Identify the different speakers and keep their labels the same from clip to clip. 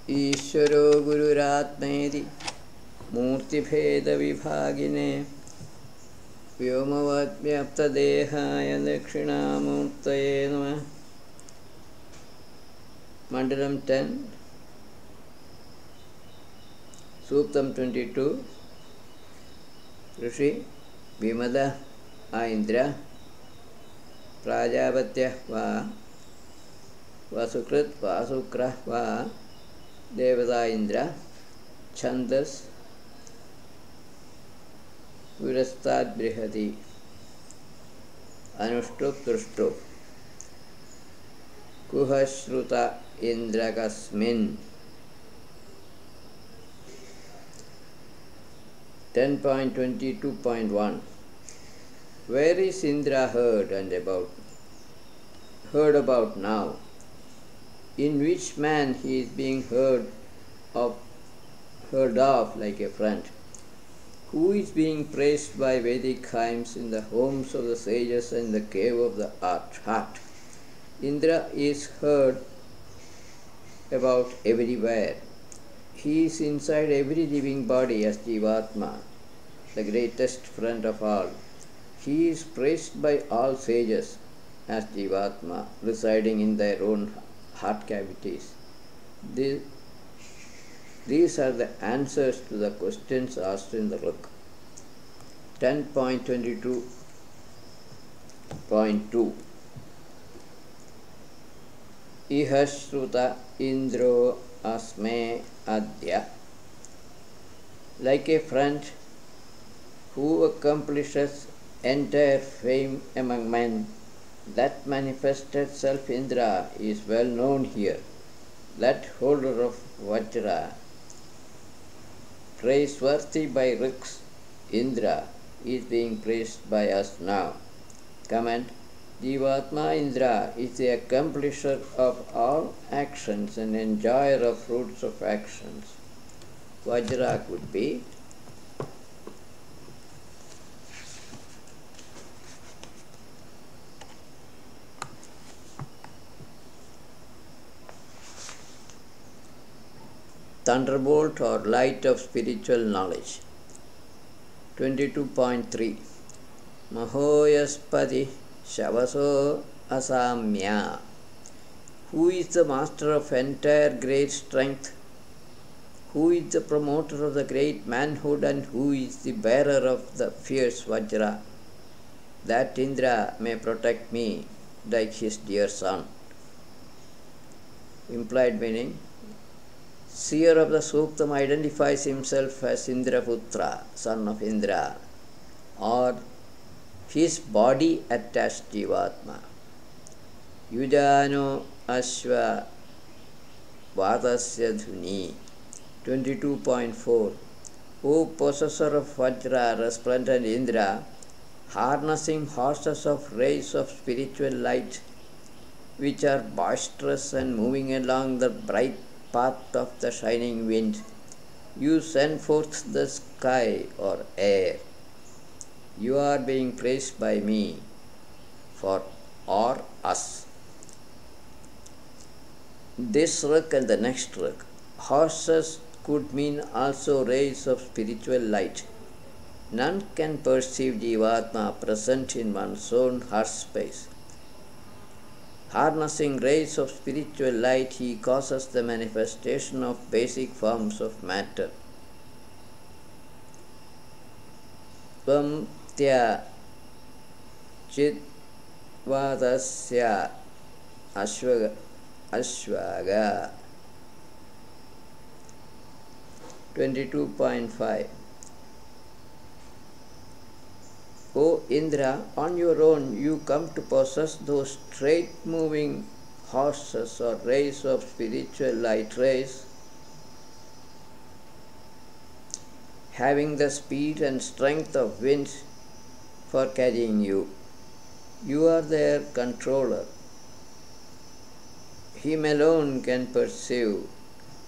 Speaker 1: ईश्वरो गुरुरात्मेति मूर्तिभेदविभागिने व्योमवद्व्याप्तदेहाय दक्षिणामूर्तये नमः. Mandalam 10, Suktam 22. Rishi Vimada Aindra Prajapatyah va Vasukrit Vasukrah va Devata Indra Chandas Virastad Brihati Anushtup Drushtup Kuhashruta Indrakasmin. 10.22.1. Where is Indra heard about now? In which man he is being heard of like a friend? Who is being praised by Vedic hymns in the homes of the sages and the cave of the heart? Indra is heard about everywhere. He is inside every living body as Jivatma, the greatest friend of all. He is praised by all sages as Jivatma, residing in their own heart cavities. These are the answers to the questions asked in the book. 10.22.2. Ihashruta Indro Asme Adya. Like a friend who accomplishes entire fame among men, that manifested self Indra is well known here. That holder of Vajra, praiseworthy by Riks, Indra, is being praised by us now. Comment: Jivatma Indra is the accomplisher of all actions and enjoyer of fruits of actions. Vajra could be thunderbolt or light of spiritual knowledge. 22.3. Mahoyaspati Shavaso Asamya. Who is the master of entire great strength? Who is the promoter of the great manhood, and who is the bearer of the fierce Vajra? That Indra may protect me like his dear son. Implied meaning: seer of the Suktam identifies himself as Indraputra, son of Indra, or his body attached Jivatma. Yujano Ashva Vadasya Dhuni. 22.4. O possessor of Vajra, resplendent Indra, harnessing horses of rays of spiritual light, which are boisterous and moving along the bright path of the shining wind, you send forth the sky or air. You are being praised by me for or us. This ruk and the next ruk. Horses could mean also rays of spiritual light. None can perceive Jivatma present in one's own heart space. Harnessing rays of spiritual light, he causes the manifestation of basic forms of matter. Tvam tya chidvadasya ashvaga. 22.5. O Indra, on your own you come to possess those straight-moving horses or rays of spiritual light rays, having the speed and strength of winds for carrying you. You are their controller. Him alone can perceive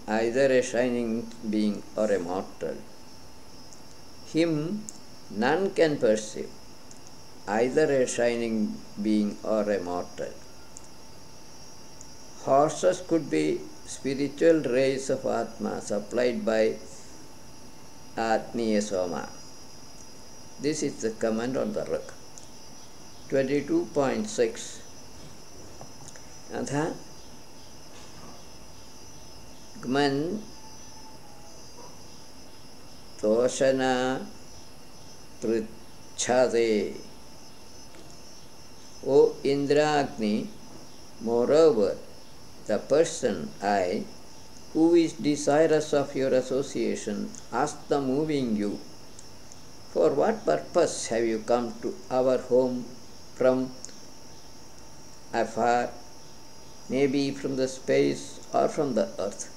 Speaker 1: either a shining being or a mortal. Him none can perceive, either a shining being or a mortal. Horses could be spiritual rays of Atma supplied by Atmiya Soma. This is the comment on the Rik. 22.6 Atha Gman Toshana Prichade. O Indragni, moreover, the person I, who is desirous of your association, asks the moving you, for what purpose have you come to our home from afar, maybe from the space or from the earth,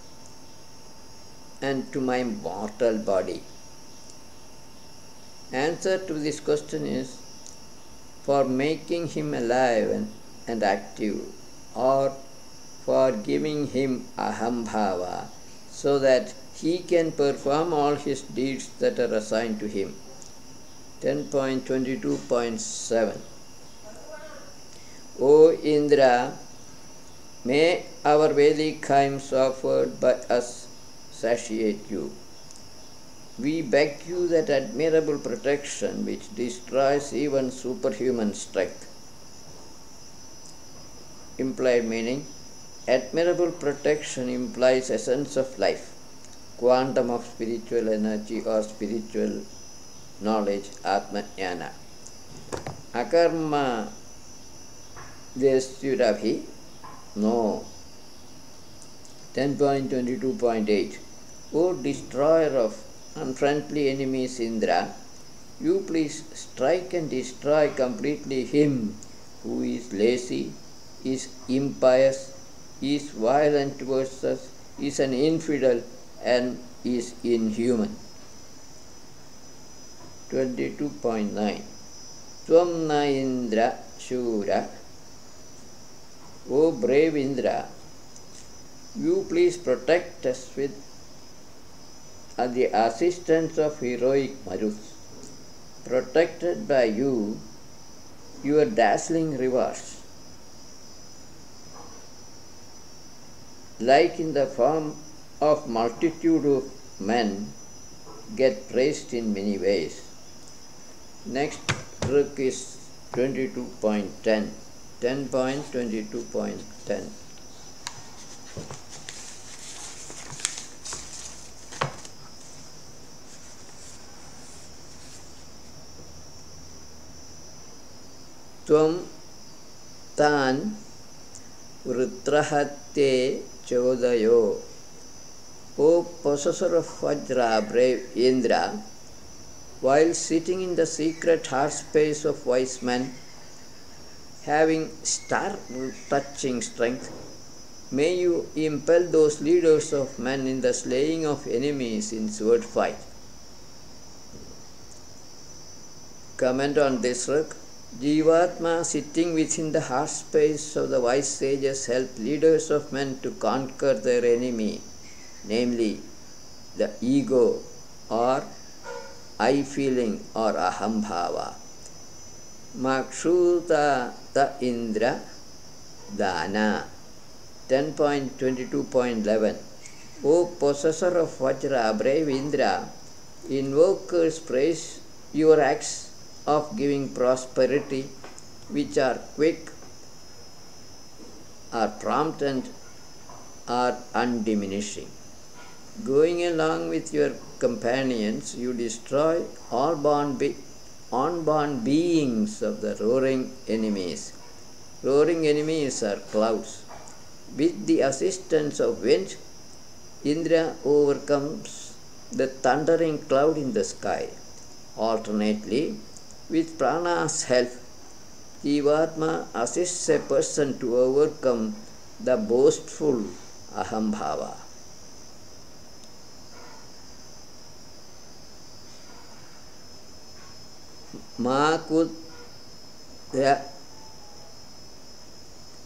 Speaker 1: and to my mortal body? Answer to this question is, for making him alive and active, or for giving him ahambhava, so that he can perform all his deeds that are assigned to him. 10.22.7 O Indra, may our Vedic hymns offered by us satiate you. We beg you that admirable protection which destroys even superhuman strength. Implied meaning, admirable protection implies essence of life, quantum of spiritual energy or spiritual knowledge, Atma Jnana. Akarma Desyurabhi, no. 10.22.8 O destroyer of unfriendly enemies Indra, you please strike and destroy completely him who is lazy, is impious, is violent towards us, is an infidel, and is inhuman. 22.9 Twamna Indra Shura, O brave Indra, you please protect us with the assistance of heroic Maruts. Protected by you, your dazzling rivers, like in the form of multitude of men, get praised in many ways. Next Rik is 22.10. 10.22.10 Tvam tan vrutrahate chodayo. O possessor of Vajra, brave Indra, while sitting in the secret heart space of wise men, having star-touching strength, may you impel those leaders of men in the slaying of enemies in sword fight. Comment on this Rik. Jivatma sitting within the heart space of the wise sages help leaders of men to conquer their enemy, namely the ego or I feeling or ahambhava. Makshuta ta Indra Dana. 10.22.11 O possessor of Vajra, brave Indra, invokers praise your acts of giving prosperity, which are quick, are prompt, and are undiminishing. Going along with your companions, you destroy all unborn beings of the roaring enemies. Roaring enemies are clouds. With the assistance of wind, Indra overcomes the thundering cloud in the sky. Alternately, with prana's help, Jivatma assists a person to overcome the boastful ahambhava. Makudra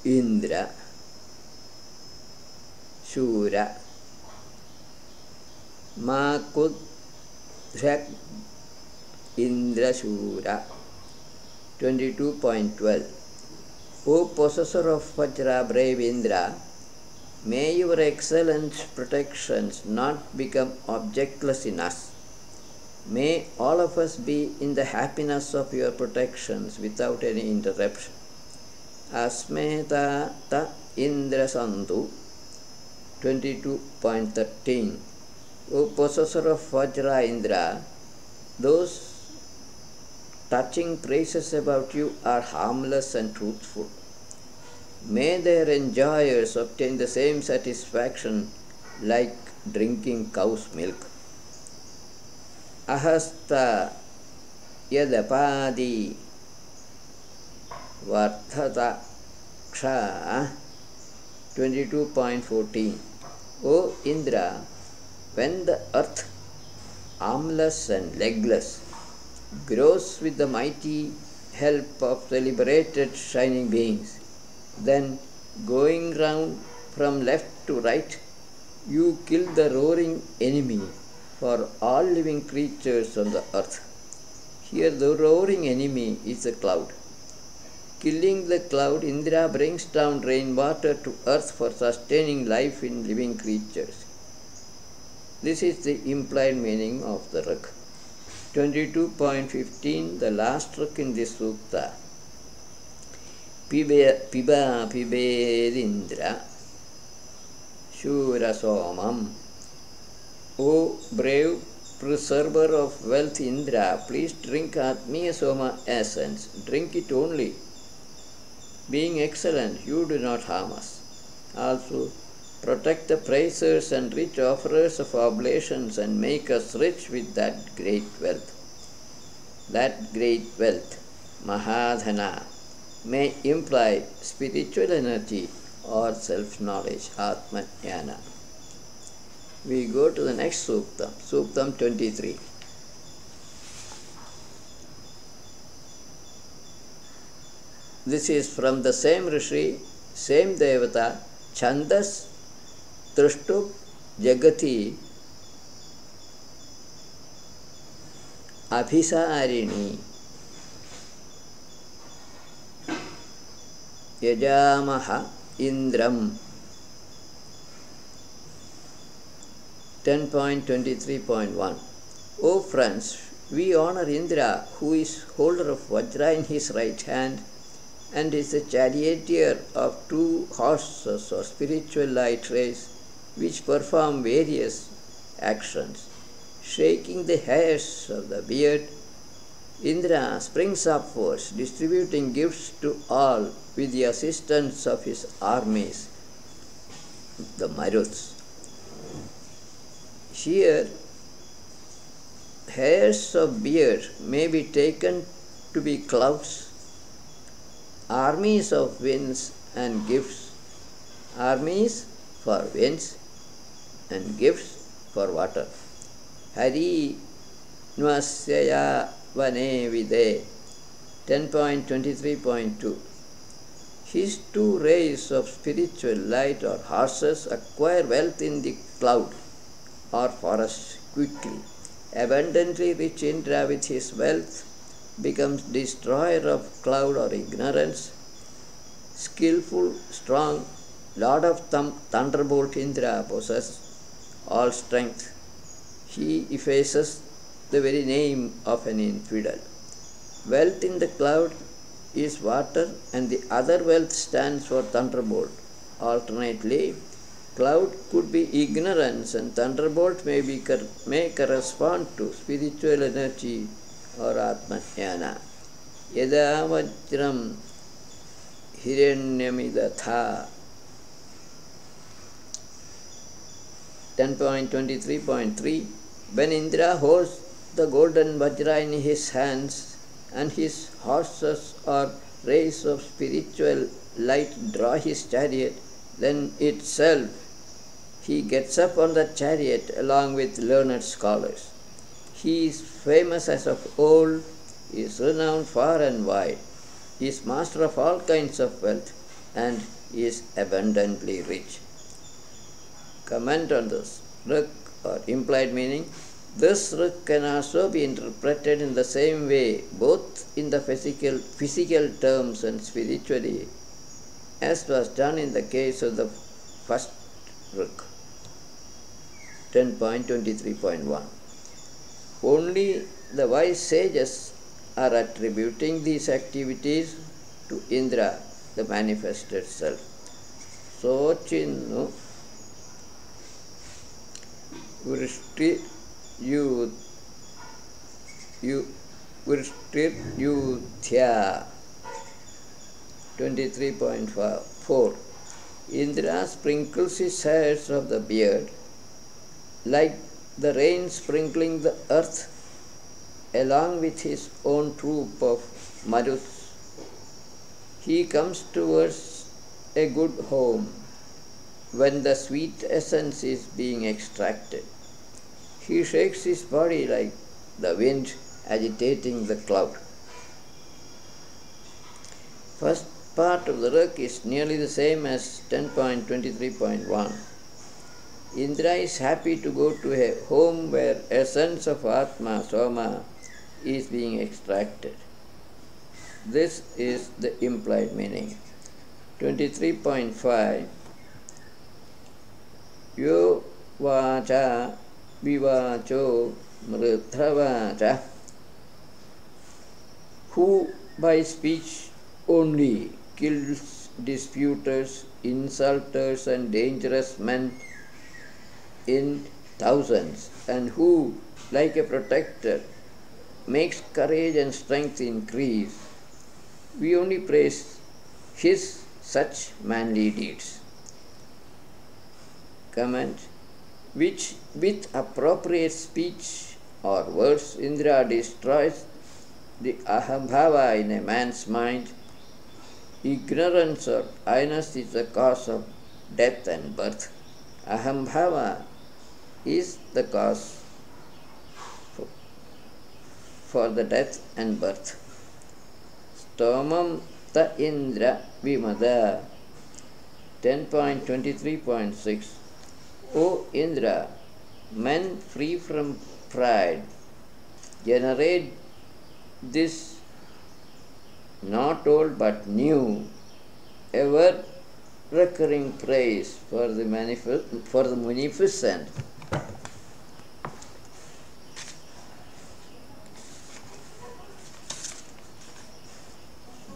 Speaker 1: Indra Shura. Makudra Indra Shura. 22.12 O possessor of Vajra, brave Indra, May your excellent protections not become objectless in us. May all of us be in the happiness of your protections without any interruption. Asmeta ta Indra Sandhu 22.13. O possessor of Vajra Indra, those touching praises about you are harmless and truthful. May their enjoyers obtain the same satisfaction like drinking cow's milk. Ahasta yadapadi vardhata ksha 22.14. O Indra, when the earth, armless and legless, grows with the mighty help of the liberated shining beings, then going round from left to right, you kill the roaring enemy for all living creatures on the earth. Here the roaring enemy is the cloud. Killing the cloud, Indra brings down rainwater to earth for sustaining life in living creatures. This is the implied meaning of the Rig. 22.15, the last Rig in this sukta. Piba Pibedindra Shura Somam. O brave preserver of wealth Indra, please drink Atmiya Soma essence. Drink it only. Being excellent, you do not harm us. Also, protect the praisers and rich offerers of oblations and make us rich with that great wealth. That great wealth, Mahadhana, may imply spiritual energy or self-knowledge, Atma Jnana. We go to the next Suktam, Suktam 23. This is from the same Rishi, same Devata, Chandas Trishtup Jagati Abhisarini Yajamaha Indram 10.23.1. O friends, we honor Indra, who is holder of Vajra in his right hand and is the charioteer of 2 horses or spiritual light rays which perform various actions. Shaking the hairs of the beard, Indra springs upwards, distributing gifts to all with the assistance of his armies, the Maruts. Here, hairs of beard may be taken to be clouds, armies of winds and gifts, armies for winds and gifts for water. Hari Nvasyaya Vane Vide 10.23.2. His 2 rays of spiritual light or horses acquire wealth in the cloud or forest quickly. Abundantly rich Indra with his wealth becomes destroyer of cloud or ignorance. Skillful, strong, Lord of Thunderbolt Indra possesses all strength. He effaces the very name of an infidel. Wealth in the cloud is water and the other wealth stands for thunderbolt. Alternately, cloud could be ignorance and thunderbolt may correspond to spiritual energy or Atma Jnana. Yada Vajram Hiranyamidatha 10.23.3. When Indra holds the golden Vajra in his hands and his horses or rays of spiritual light draw his chariot, then itself he gets up on the chariot along with learned scholars. He is famous as of old, is renowned far and wide, is master of all kinds of wealth, and is abundantly rich. Comment on this. Rig or implied meaning. This Rig can also be interpreted in the same way, both in the physical terms and spiritually, as was done in the case of the first Ruk. 10.23.1. Only the wise sages are attributing these activities to Indra, the manifested self. Sochinu Vrishti Yudhya 23.4. Indra sprinkles his hairs of the beard like the rain sprinkling the earth along with his own troop of Marus. He comes towards a good home when the sweet essence is being extracted. He shakes his body like the wind agitating the cloud. First part of the Ruk is nearly the same as 10.23.1. Indra is happy to go to a home where essence of Atma, Soma, is being extracted. This is the implied meaning. 23.5. Yo vacha vivacho mrithavacha. Who by speech only kills disputers, insulters, and dangerous men in thousands, and who, like a protector, makes courage and strength increase. We only praise his such manly deeds. Comment. Which with appropriate speech or words Indra destroys the ahambhava in a man's mind. Ignorance or idleness is the cause of death and birth. Ahambhava is the cause for the death and birth. Stomam ta Indra Vimada 10.23.6. O Indra, men free from pride generate this not old but new, ever recurring praise for the munificent.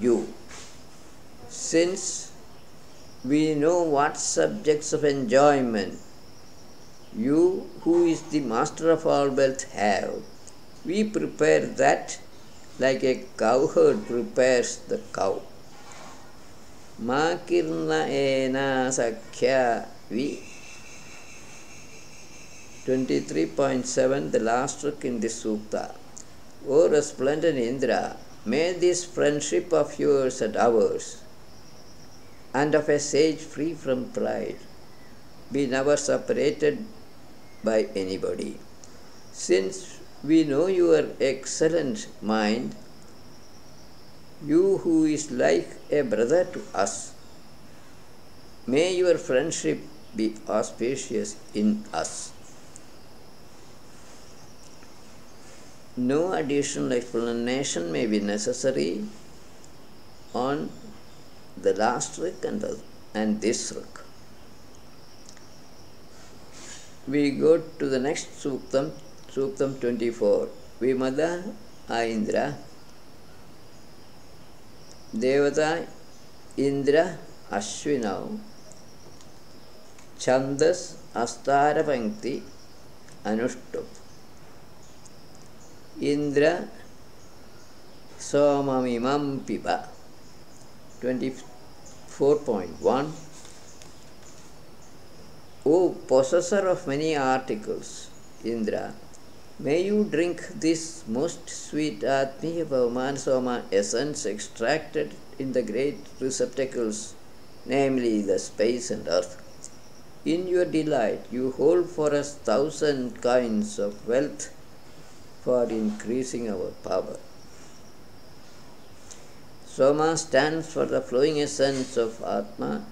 Speaker 1: You. Since we know what subjects of enjoyment you, who is the master of all wealth, have, we prepare that like a cowherd prepares the cow. Makirna ena sakhya vi 23.7, the last Ruk in this sukta. O resplendent Indra, may this friendship of yours and ours, and of a sage free from pride, be never separated by anybody. Since we know your excellent mind, you who is like a brother to us, may your friendship be auspicious in us. No additional explanation may be necessary on the last Ruk and this Ruk. We go to the next Suktam, Suktam 24. Vimada Aindra Devata Indra Ashwinau Chandas Astara Pankti Anushtup Indra Somamimam Pipa 24.1. O possessor of many articles, Indra, may you drink this most sweet Atmiya Bhavaman Soma essence extracted in the great receptacles, namely the space and earth. In your delight, you hold for us 1,000 kinds of wealth for increasing our power. Soma stands for the flowing essence of Atma,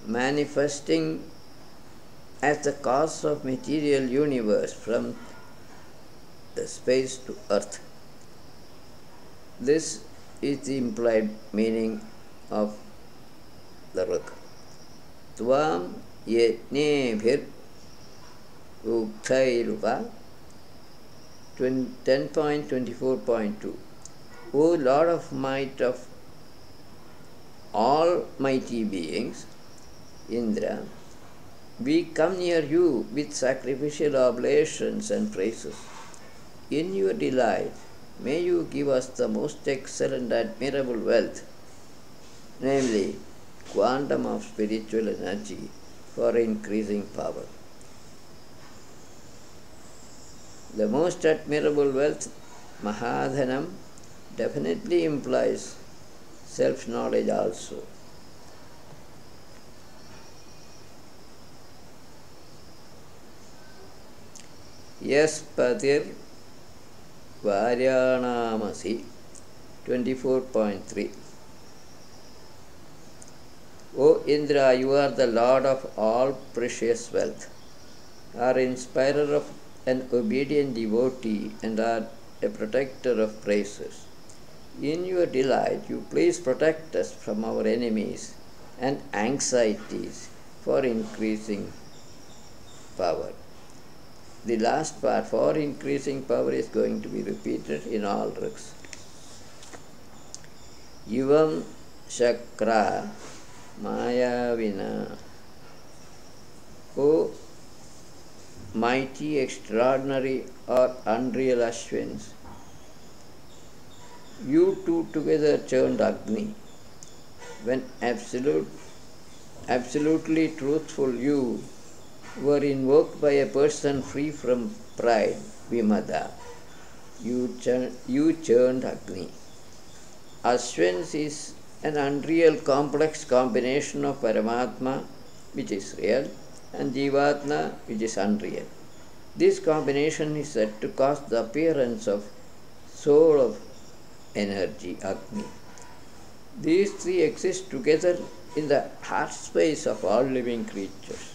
Speaker 1: manifesting as the cause of material universe from the space to earth. This is the implied meaning of the Ruk. Tvam Yetnebhir Uktairupa 10.24.2. O Lord of might of all mighty beings, Indra, we come near you with sacrificial oblations and praises. In your delight, may you give us the most excellent, admirable wealth, namely, quantum of spiritual energy for increasing power. The most admirable wealth, Mahadhanam, definitely implies self-knowledge also. Yes, Patir Varyanamasi 24.3. O Indra, you are the Lord of all precious wealth, are inspirer of an obedient devotee, and are a protector of praises. In your delight, you please protect us from our enemies and anxieties for increasing power. The last part, for increasing power, is going to be repeated in all rigs. Yuvam Shakra Mayavina. O mighty, extraordinary, or unreal Ashwins, you two together churned Agni. When absolutely truthful, you were invoked by a person free from pride, Vimada. You churned Agni. Ashwins is an unreal complex combination of Paramatma, which is real, and Jivatma, which is unreal. This combination is said to cause the appearance of soul of energy, Agni. These three exist together in the heart space of all living creatures.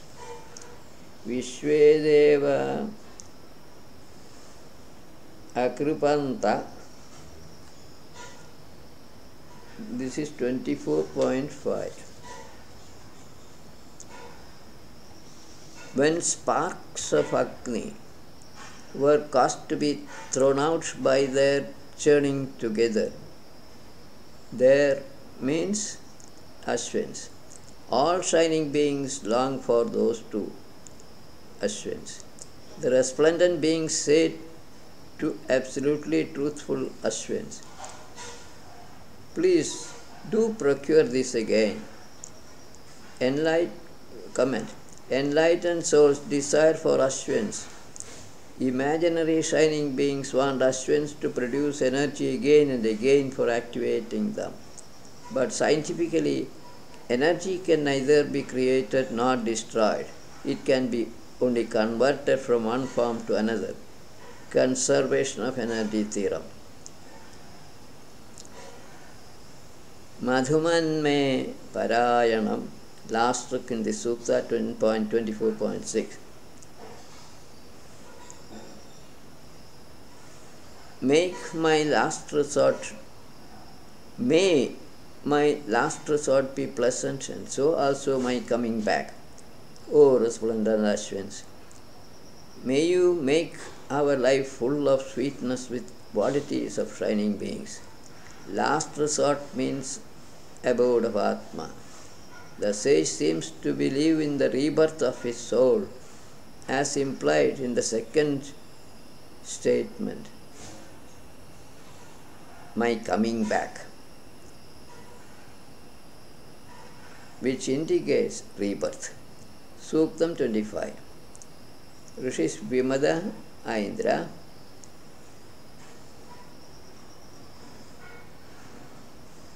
Speaker 1: Vishvedeva Akrupanta. This is 24.5. When sparks of Agni were caused to be thrown out by their churning together, there means Ashwins. All shining beings long for those two Ashwins. The resplendent beings said to absolutely truthful Ashwins, please do procure this again. Enlightened souls desire for Ashwins. Imaginary shining beings want Ashwins to produce energy again and again for activating them. But scientifically, energy can neither be created nor destroyed. It can be only converted from one form to another. Conservation of energy theorem. Madhuman me Parayanam, last book in the Sukta 20.24.6. May my last resort be pleasant, and so also my coming back. O resplendent Ashwins, may you make our life full of sweetness with qualities of shining beings. Last resort means abode of Atma. The sage seems to believe in the rebirth of his soul, as implied in the second statement, my coming back, which indicates rebirth. Suktam 25. Rishis Vimada Aindra.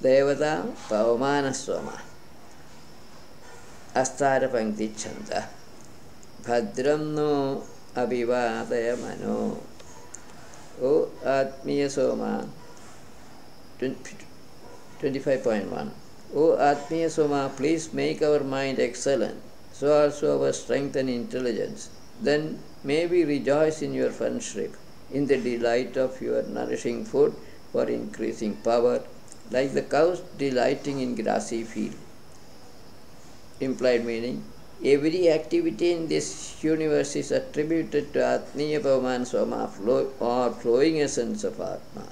Speaker 1: Devata Pavamana Soma. Astara Pankti Chanda. Bhadram no Abhivadaya Mano. O Atmiya Soma 25.1. O Atmiya Soma, please make our mind excellent, so also our strength and intelligence. Then may we rejoice in your friendship, in the delight of your nourishing food for increasing power, like the cows delighting in grassy field. Implied meaning, Every activity in this universe is attributed to Atmiya Bhavaman Soma, or flowing essence of Atma.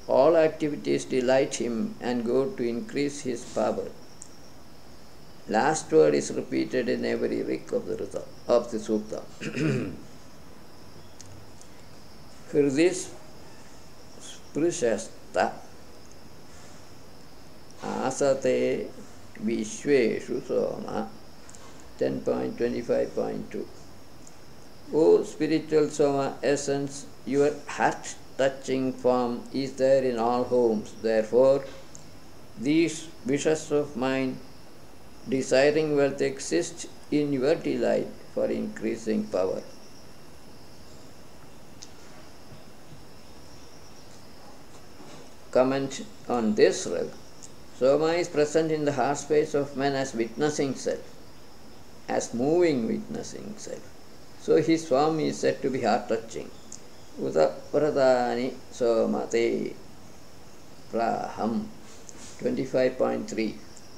Speaker 1: All activities delight him and go to increase his power. Last word is repeated in every rik of the sutta. Hridis Sprushasta Asate Vishweshu Soma. 10.25.2. O spiritual Soma essence, your heart-touching form is there in all homes. Therefore, these wishes of mine, desiring wealth, exist in your delight for increasing power. Comment on this rag. Soma is present in the heart space of man as witnessing self, as moving witnessing self. So his form is said to be heart-touching. Udapradani Somate Praham. 25.3.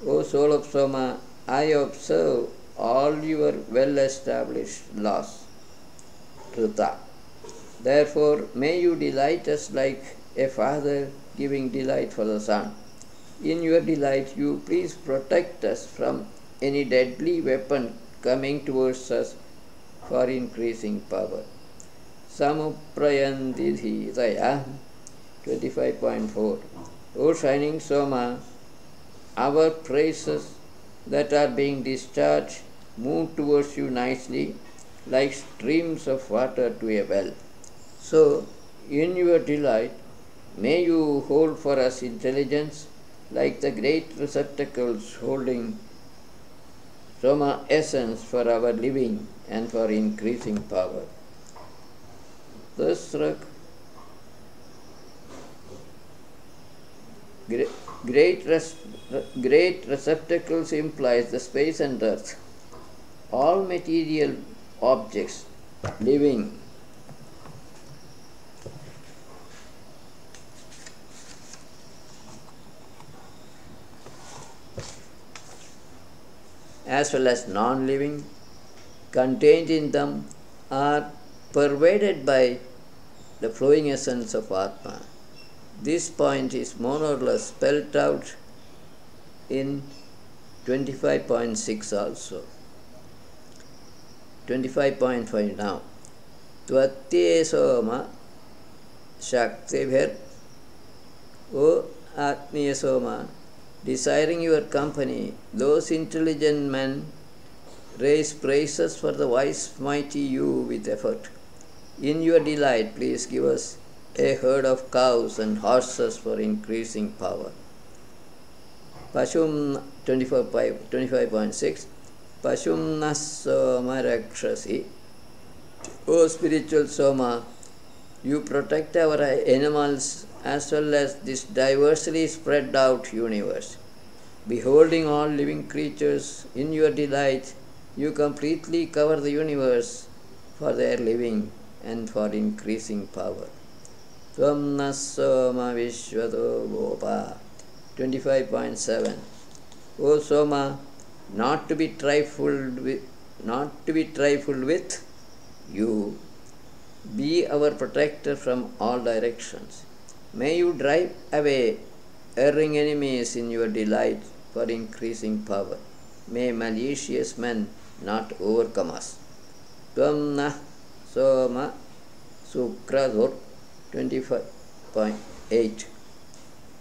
Speaker 1: O soul of Soma, I observe all your well-established laws. Rita. Therefore, may you delight us like a father giving delight for the son. In your delight, you please protect us from any deadly weapon coming towards us for increasing power. Samuprayandidhi Daya. 25.4. O shining Soma, our praises that are being discharged move towards you nicely like streams of water to a well. So, in your delight, may you hold for us intelligence like the great receptacles holding Soma essence for our living and for increasing power. Thus, great receptacles implies the space and earth. All material objects living as well as non-living contained in them are pervaded by the flowing essence of Atma. This point is more or less spelled out in 25.6 also. 25.5 now. Tvatye Soma Shaktibhir. O Atmiya Soma, desiring your company, those intelligent men raise praises for the wise mighty you with effort. In your delight, please give us a herd of cows and horses for increasing power. Pashum 25.6. Pashum Soma Rakshasi. O spiritual Soma, you protect our animals as well as this diversely spread out universe. Beholding all living creatures in your delight, you completely cover the universe for their living and for increasing power. Tvam Soma Vishwado Gopa. 25.7. O Soma, not to be trifled with you, be our protector from all directions. May you drive away erring enemies in your delight for increasing power. May malicious men not overcome us. Tvam nah Soma Sukradur. 25.8.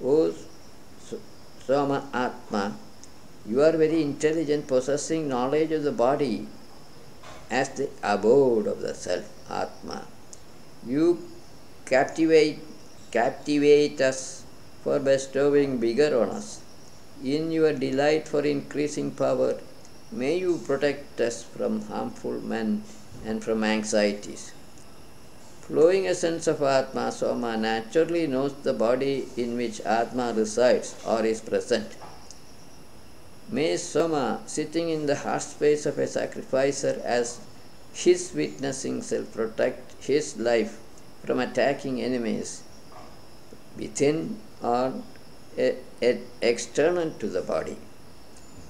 Speaker 1: O Soma Atma, you are very intelligent, possessing knowledge of the body as the abode of the self, Atma. You captivate us for bestowing vigor on us. In your delight for increasing power, may you protect us from harmful men and from anxieties. Flowing essence of Atma, Soma, naturally knows the body in which Atma resides or is present. May Soma, sitting in the heart space of a sacrificer as his witnessing self, protect his life from attacking enemies within or external to the body.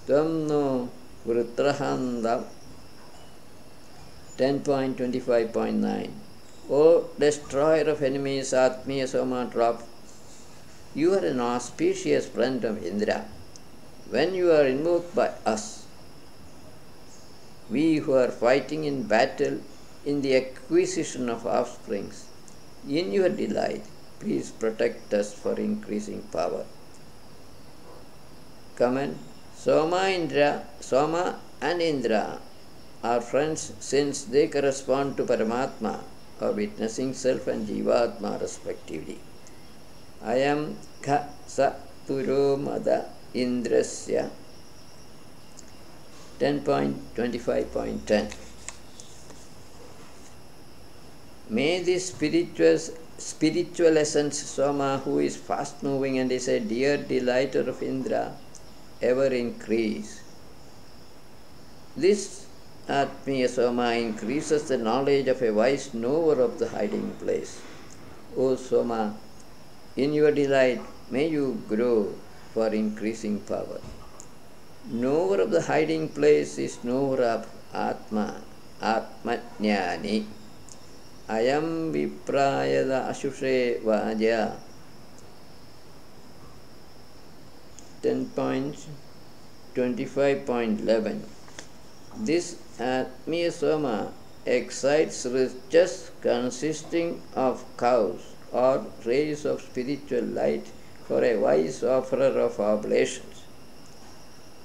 Speaker 1: Tvam no Vritrahanda 10.25.9. O destroyer of enemies, Atmiya Soma drop, you are an auspicious friend of Indra. When you are invoked by us, we who are fighting in battle in the acquisition of offsprings, in your delight, please protect us for increasing power. Comment. Soma and Indra are friends since they correspond to Paramatma, or witnessing self and Jivatma respectively. I am Kha Sa Puro Mada Indrasya 10.25.10. May this spiritual essence Soma, who is fast moving and is a dear delighter of Indra, ever increase. This Atmiya Soma increases the knowledge of a wise knower of the hiding place. O Soma, in your delight may you grow for increasing power. Knower of the hiding place is knower of Atma, Atmajnani. Ayam Viprayada Ashushe Vaja 10.25.11. This Atmiya Soma excites riches consisting of cows or rays of spiritual light for a wise offerer of oblations.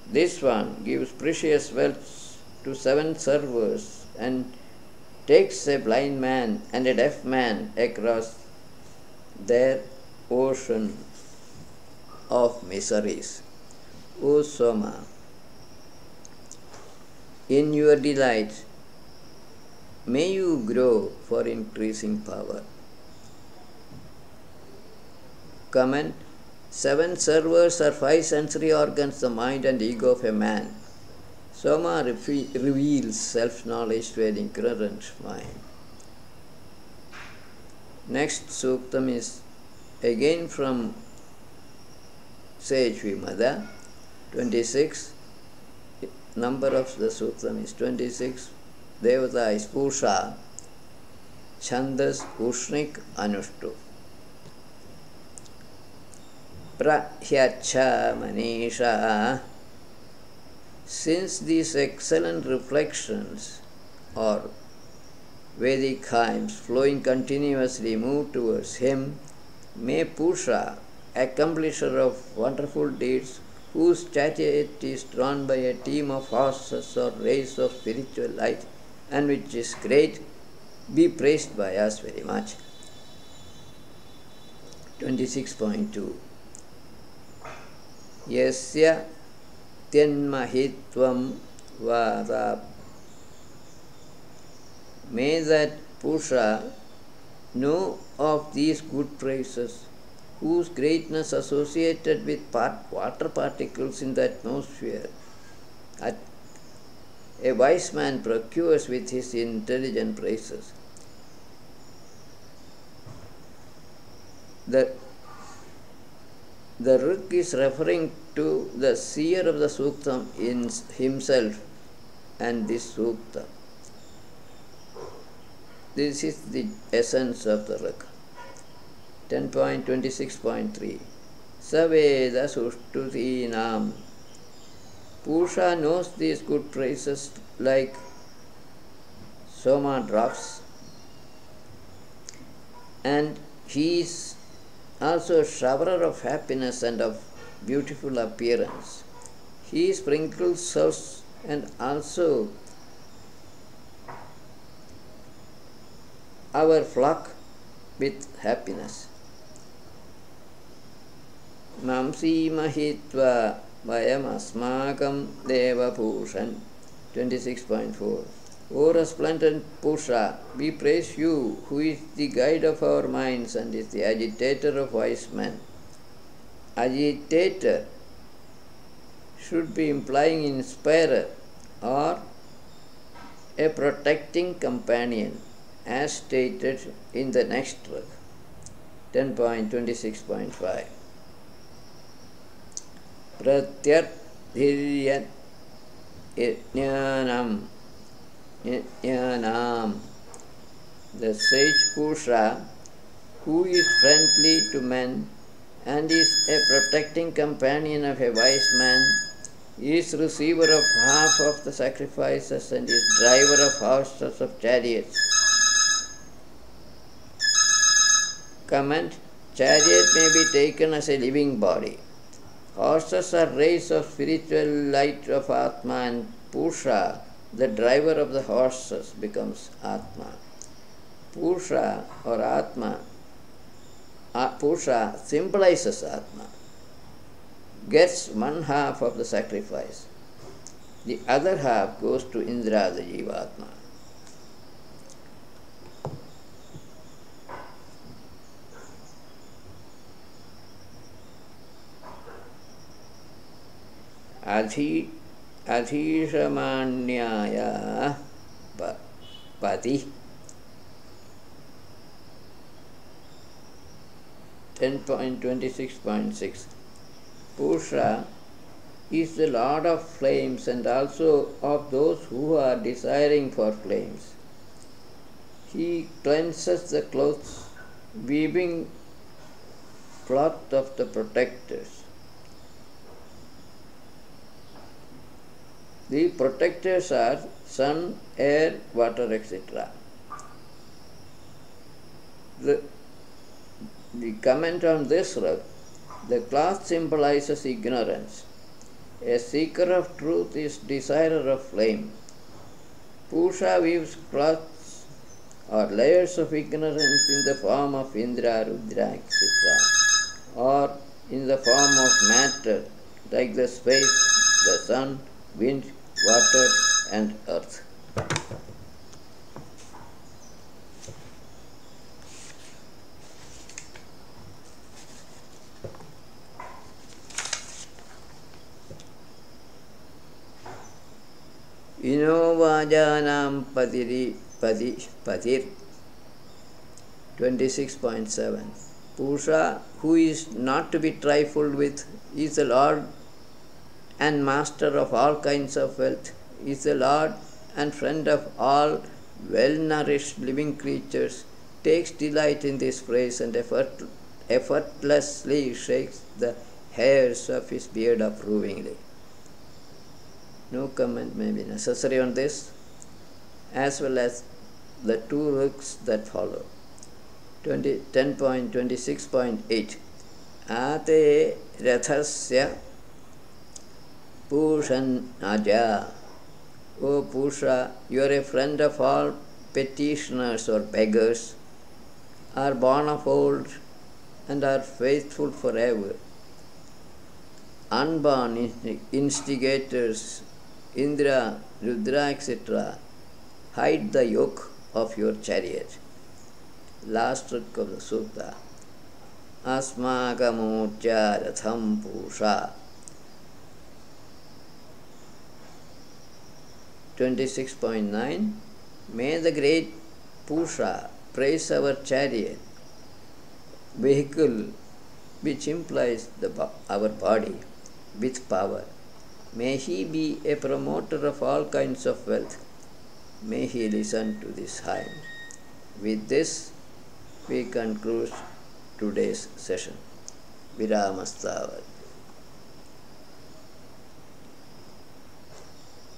Speaker 1: This one gives precious wealth to 7 servers and takes a blind man and a deaf man across their ocean of miseries. O Soma, in your delight may you grow for increasing power. Comment. 7 servers are 5 sensory organs, the mind and ego of a man. Soma reveals self-knowledge to an ignorant mind. Next suktam is again from Sage Vimada, 26. Number of the suktam is 26. Devata is Pusha, Chandas, Ushnik, Anushtu. Prahyacha Manisha. Since these excellent reflections or Vedic hymns flowing continuously move towards him, may Pusha, accomplisher of wonderful deeds, whose chariot is drawn by a team of horses or rays of spiritual light, and which is great, be praised by us very much. 26.2. Yasya Tyanmahitvam Vada. May that Pusha know of these good praises, whose greatness associated with water particles in the atmosphere, a wise man procures with his intelligent praises. The Rik is referring to the seer of the Suktam in himself and this Sukta. This is the essence of the Rik. 10.26.3. Saveda Sushtutinam. Pusha knows these good praises like Soma drops, and he is also a showerer of happiness and of beautiful appearance. He sprinkles souls and also our flock with happiness. Mamsi Mahitva Vayam Asmakam Deva Pushan 26.4. O resplendent Pusha, we praise you, who is the guide of our minds and is the agitator of wise men. Agitator should be implying inspirer or a protecting companion, as stated in the next verse. 10.26.5. Pratyardhiryan Jnanam Yanam. The sage Purusha, who is friendly to men and is a protecting companion of a wise man, is receiver of half of the sacrifices and is driver of horses of chariots. Comment: chariot may be taken as a living body. Horses are rays of spiritual light of Atma, and Purusha, the driver of the horses, becomes Atma. Purusha or Atma, Purusha symbolizes Atma, gets one half of the sacrifice. The other half goes to Indra, the Jivatma. Adhishamanyaya Pati 10.26.6. Purusha is the lord of flames and also of those who are desiring for flames. He cleanses the clothes, weaving cloth of the protectors. The protectors are sun, air, water, etc. The comment on this rug: the cloth symbolizes ignorance. A seeker of truth is desirer of flame. Purusha weaves cloths or layers of ignorance in the form of Indra, Rudra, etc., or in the form of matter like the space, the sun, wind, water, and earth. Inovajanam Patir 26.7. Purusha, who is not to be trifled with, is the Lord and master of all kinds of wealth, is the Lord and friend of all well-nourished living creatures, takes delight in this phrase and effortlessly shakes the hairs of his beard approvingly. No comment may be necessary on this, as well as the two ruks that follow. 10.26.8. Ate Rathasya Pushan Aja. O Pusha, you are a friend of all petitioners or beggars, are born of old and are faithful forever. Unborn instigators, Indra, Rudra, etc., hide the yoke of your chariot. Last ruk of the sutta. Asmakamurcha ratham Pusha. 26.9. May the great Purusha praise our chariot, vehicle which implies our body, with power. May he be a promoter of all kinds of wealth. May he listen to this hymn. With this, we conclude today's session. Viramastavat.